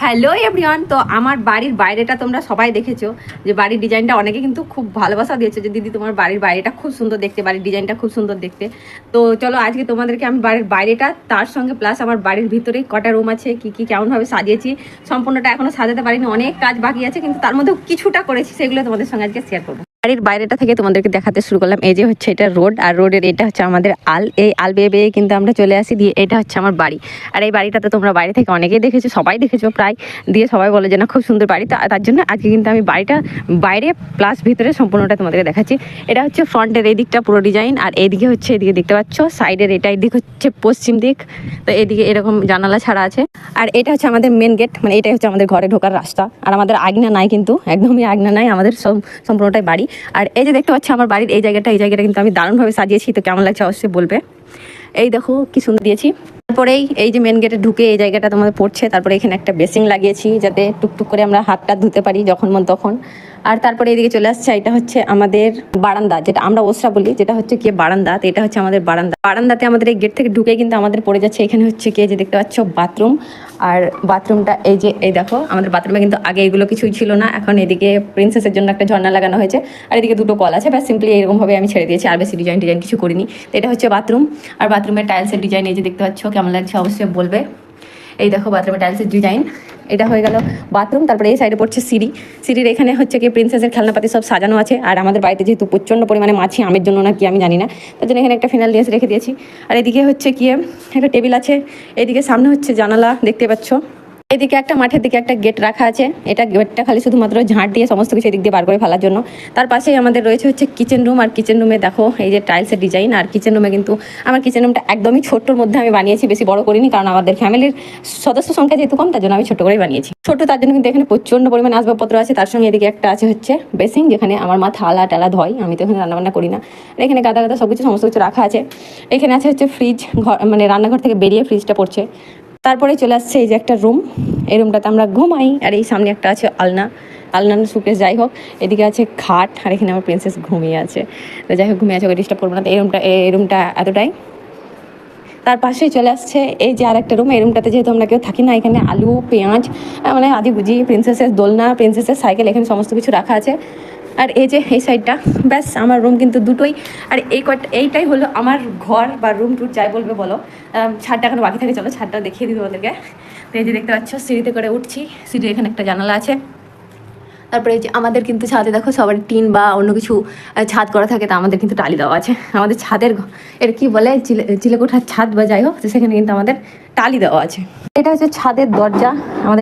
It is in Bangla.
Hello everyone. তো আমার বাড়ির বাইরেটা তোমরা সবাই দেখেছো যে বাড়ির ডিজাইনটা অনেকে কিন্তু খুব ভালোবাসা দিয়েছে যে দিদি তোমার বাড়ির বাইরেটা খুব সুন্দর দেখতে, বাড়ির ডিজাইনটা খুব সুন্দর দেখতে। তো চলো আজকে তোমাদেরকে আমি বাড়ির বাইরেটা তার সঙ্গে প্লাস আমার বাড়ির ভিতরে কটা রুম আছে, কি কি কেমনভাবে সাজিয়েছি, সম্পূর্ণটা এখনো সাজাতে পারিনি, অনেক কাজ বাকি আছে, কিন্তু তার মধ্যেও কিছুটা করেছি, সেগুলো তোমাদের সঙ্গে আজকে শেয়ার করবো। বাড়ির বাইরেটা থেকে তোমাদেরকে দেখাতে শুরু করলাম। এই যে হচ্ছে এটা রোড, আর রোডের এটা হচ্ছে আমাদের আল, এই আল বেয়ে বেয়ে কিন্তু আমরা চলে আসি, দিয়ে এটা হচ্ছে আমার বাড়ি। আর এই বাড়িটাতে তোমরা বাইরে থেকে অনেকেই দেখেছো, সবাই দেখেছো প্রায়, দিয়ে সবাই বলে যে না খুব সুন্দর বাড়ি। তার জন্য আজকে কিন্তু আমি বাড়িটা বাইরে প্লাস ভিতরে সম্পূর্ণটা তোমাদেরকে দেখাচ্ছি। এটা হচ্ছে ফ্রন্টের এই দিকটা পুরো ডিজাইন, আর এইদিকে হচ্ছে এদিকে দেখতে পাচ্ছ সাইডের এটা, এদিক হচ্ছে পশ্চিম দিক, তো এদিকে এরকম জানালা ছাড়া আছে। আর এটা হচ্ছে আমাদের মেন গেট, মানে এটাই হচ্ছে আমাদের ঘরে ঢোকার রাস্তা। আর আমাদের আগনা নাই, কিন্তু একদমই আগনা নাই, আমাদের সম্পূর্ণটাই বাড়ি। আর এই যে দেখতে পাচ্ছি আমার বাড়ির এই জায়গাটা কিন্তু আমি দারুণভাবে সাজিয়েছি, তো কেমন লাগছে অবশ্যই বলবে। এই দেখো কি সুন্দর দিয়েছি। তারপরেই এই যে মেন গেটে ঢুকে এই জায়গাটা তোমাদের পড়ছে, তারপরে এখানে একটা বেসিং লাগিয়েছি যাতে টুকটুক করে আমরা হাতটা ধুতে পারি যখন মন তখন। আর তারপরে এদিকে চলে আসছে, এটা হচ্ছে আমাদের বারান্দা, যেটা আমরা ওসরা বলি, যেটা হচ্ছে কি বারান্দা, তো এটা হচ্ছে আমাদের বারান্দা। বারান্দাতে আমাদের এই গেট থেকে ঢুকে কিন্তু আমাদের পড়ে যাচ্ছে এখানে হচ্ছে কি যে দেখতে পাচ্ছ বাথরুম। আর বাথরুমটা এই যে এই দেখো, আমাদের বাথরুমে কিন্তু আগে এগুলো কিছুই ছিল না, এখন এদিকে প্রিন্সেসের জন্য একটা ঝর্ণা লাগানো হয়েছে, আর এদিকে দুটো কল আছে, ব্যাস সিম্পলি এরকমভাবে আমি ছেড়ে দিয়েছি, আর বেশি ডিজাইন কিছু করিনি। তো এটা হচ্ছে বাথরুম, আর বাথরুমের টাইলসের ডিজাইন এই যে দেখতে পাচ্ছ, কেমন লাগছে অবশ্যই বলবে। এই দেখো বাথরুমের টাইলসের ডিজাইন, এটা হয়ে গেল বাথরুম। তারপরে এই সাইডে পড়ছে সিঁড়ি, সিঁড়ির এখানে হচ্ছে কি প্রিন্সেসের খেলনাপাতি সব সাজানো আছে। আর আমাদের বাড়িতে যেহেতু প্রচণ্ড পরিমাণে মাছি, আমের জন্য না কি আমি জানি না, তার জন্য এখানে একটা ফিনাল দিয়ে রেখে দিয়েছি। আর এদিকে হচ্ছে কি একটা টেবিল আছে, এদিকে সামনে হচ্ছে জানালা দেখতে পাচ্ছ, এদিকে একটা মাঠের দিকে একটা গেট রাখা আছে, এটা গেটটা খালি শুধুমাত্র ঝাঁট দিয়ে সমস্ত কিছু এদিক দিয়ে বার করে ফেলার জন্য। তার পাশেই আমাদের রয়েছে হচ্ছে কিচেন রুম, আর কিচেন রুমে দেখো এই যে টাইলসের ডিজাইন। আর কিচেন রুমে কিন্তু আমার কিচেন রুমটা একদমই ছোট্টর মধ্যে আমি বানিয়েছি, বেশি বড় করিনি, কারণ আমাদের ফ্যামিলির সদস্য সংখ্যা যেহেতু কম, তার জন্য আমি ছোট করেই বানিয়েছি। ছোট তার জন্য কিন্তু এখানে প্রচণ্ড পরিমাণে আসবাবপত্র আছে, তার সঙ্গে এদিকে একটা আছে হচ্ছে বেসিং, যেখানে আমার মা থালা টালা ধয়, আমি তো এখানে রান্নাবান্না করি না। আর এখানে গাদা গাদা সমস্ত কিছু রাখা আছে। এখানে আছে হচ্ছে ফ্রিজ, ঘর মানে রান্নাঘর থেকে বেরিয়ে ফ্রিজটা পড়ছে। তারপরে চলে আসছে এই যে একটা রুম, এই রুমটাতে আমরা ঘুমাই। আর এই সামনে একটা আছে আলনা সুকেস, যাই হোক। এদিকে আছে খাট, আর এখানে আমার প্রিন্সেস ঘুমিয়ে আছে, তো যাই হোক ঘুমিয়ে আছে, ওকে ডিস্টার্ব করবো না। তো এই রুমটা এতটাই। তার পাশেই চলে আসছে এই যে আর একটা রুম, এই রুমটাতে যেহেতু আমরা কেউ থাকি না, এখানে আলু পেঁয়াজ মানে আদি বুঝি, প্রিন্সেসের দোলনা, প্রিন্সেসের সাইকেল, এখানে সমস্ত কিছু রাখা আছে। আর এই যে এই সাইডটা, ব্যাস আমার রুম কিন্তু দুটোই। আর এইটাই হলো আমার ঘর বা রুম টুর যাই বলবে বলো। ছাদটা এখনো বাকি থাকে, চলো ছাদটা দেখিয়ে দিই তোমাদেরকে। তো এই যে দেখতে পাচ্ছ সিঁড়িতে করে উঠছি, সিঁড়ির এখানে একটা জানালা আছে। তারপরে এই যে আমাদের কিন্তু ছাদে দেখো সবার টিন বা অন্য কিছু ছাদ করা থাকে, তা আমাদের কিন্তু টালি দেওয়া আছে। আমাদের ছাদের এর কি বলে চিলেকোঠার ছাদ বা যাই হোক, সেখানে কিন্তু আমাদের টালি দেওয়া আছে। এটা হচ্ছে ছাদের দরজা, আমাদের